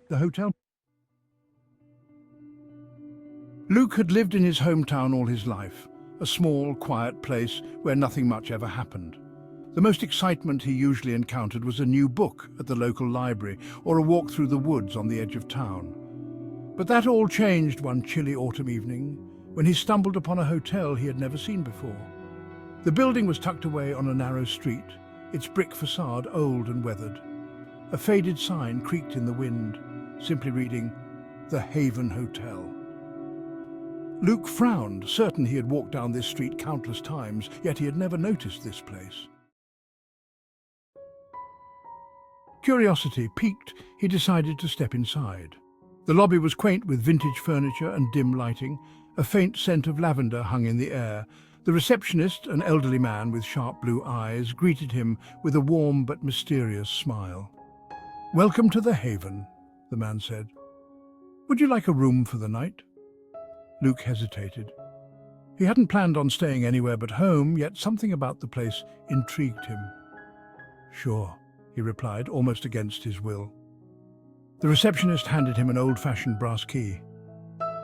The hotel. Luke had lived in his hometown all his life, a small, quiet place where nothing much ever happened. The most excitement he usually encountered was a new book at the local library or a walk through the woods on the edge of town. But that all changed one chilly autumn evening when he stumbled upon a hotel he had never seen before. The building was tucked away on a narrow street, its brick facade old and weathered. A faded sign creaked in the wind, simply reading, "The Haven Hotel." Luke frowned, certain he had walked down this street countless times, yet he had never noticed this place. Curiosity piqued, he decided to step inside. The lobby was quaint with vintage furniture and dim lighting. A faint scent of lavender hung in the air. The receptionist, an elderly man with sharp blue eyes, greeted him with a warm but mysterious smile. "Welcome to the Haven," the man said. "Would you like a room for the night?" Luke hesitated. He hadn't planned on staying anywhere but home, yet something about the place intrigued him. "Sure," he replied, almost against his will. The receptionist handed him an old-fashioned brass key.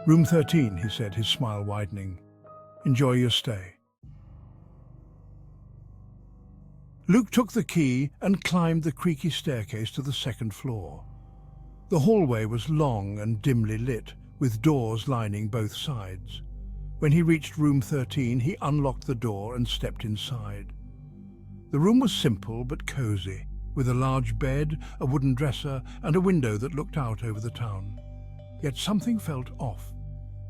"Room 13, he said, his smile widening. "Enjoy your stay." Luke took the key and climbed the creaky staircase to the second floor. The hallway was long and dimly lit, with doors lining both sides. When he reached room 13, he unlocked the door and stepped inside. The room was simple but cozy, with a large bed, a wooden dresser, and a window that looked out over the town. Yet something felt off.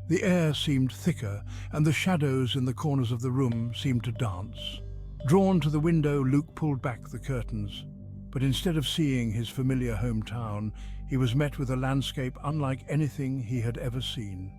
The air seemed thicker, and the shadows in the corners of the room seemed to dance. Drawn to the window, Luke pulled back the curtains. But instead of seeing his familiar hometown, he was met with a landscape unlike anything he had ever seen.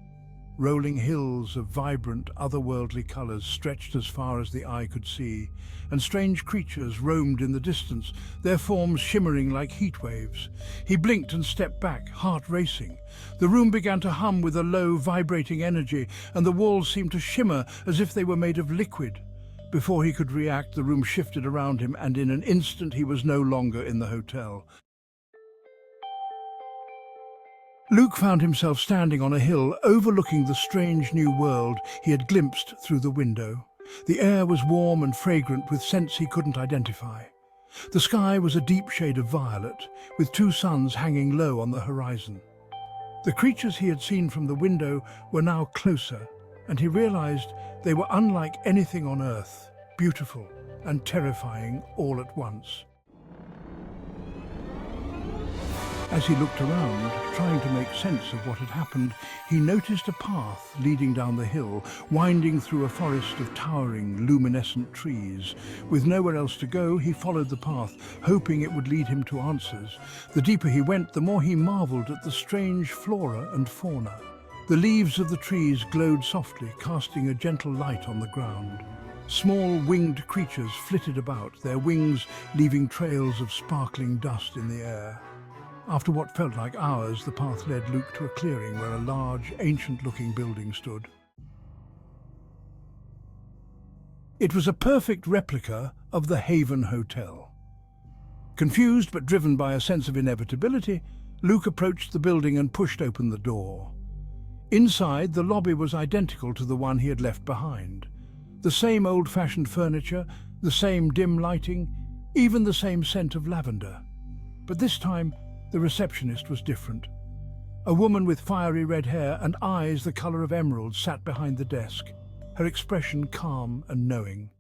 Rolling hills of vibrant, otherworldly colors stretched as far as the eye could see, and strange creatures roamed in the distance, their forms shimmering like heat waves. He blinked and stepped back, heart racing. The room began to hum with a low, vibrating energy, and the walls seemed to shimmer as if they were made of liquid. Before he could react, the room shifted around him, and in an instant he was no longer in the hotel. Luke found himself standing on a hill overlooking the strange new world he had glimpsed through the window. The air was warm and fragrant with scents he couldn't identify. The sky was a deep shade of violet, with two suns hanging low on the horizon. The creatures he had seen from the window were now closer, and he realized they were unlike anything on Earth, beautiful and terrifying all at once. As he looked around, trying to make sense of what had happened, he noticed a path leading down the hill, winding through a forest of towering, luminescent trees. With nowhere else to go, he followed the path, hoping it would lead him to answers. The deeper he went, the more he marveled at the strange flora and fauna. The leaves of the trees glowed softly, casting a gentle light on the ground. Small winged creatures flitted about, their wings leaving trails of sparkling dust in the air. After what felt like hours, the path led Luke to a clearing where a large, ancient-looking building stood. It was a perfect replica of the Haven Hotel. Confused but driven by a sense of inevitability, Luke approached the building and pushed open the door. Inside, the lobby was identical to the one he had left behind. The same old-fashioned furniture, the same dim lighting, even the same scent of lavender. But this time, the receptionist was different. A woman with fiery red hair and eyes the color of emeralds sat behind the desk, her expression calm and knowing.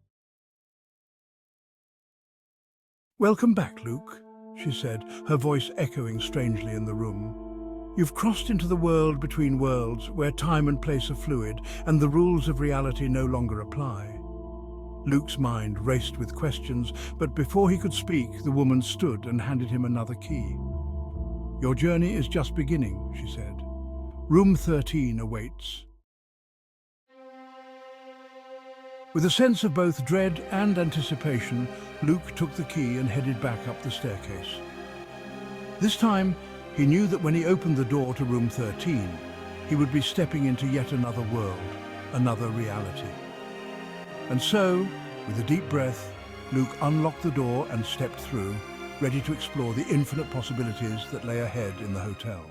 "Welcome back, Luke," she said, her voice echoing strangely in the room. "You've crossed into the world between worlds, where time and place are fluid, and the rules of reality no longer apply." Luke's mind raced with questions, but before he could speak, the woman stood and handed him another key. "Your journey is just beginning," she said. "Room 13 awaits." With a sense of both dread and anticipation, Luke took the key and headed back up the staircase. This time, he knew that when he opened the door to room 13, he would be stepping into yet another world, another reality. And so, with a deep breath, Luke unlocked the door and stepped through, ready to explore the infinite possibilities that lay ahead in the hotel.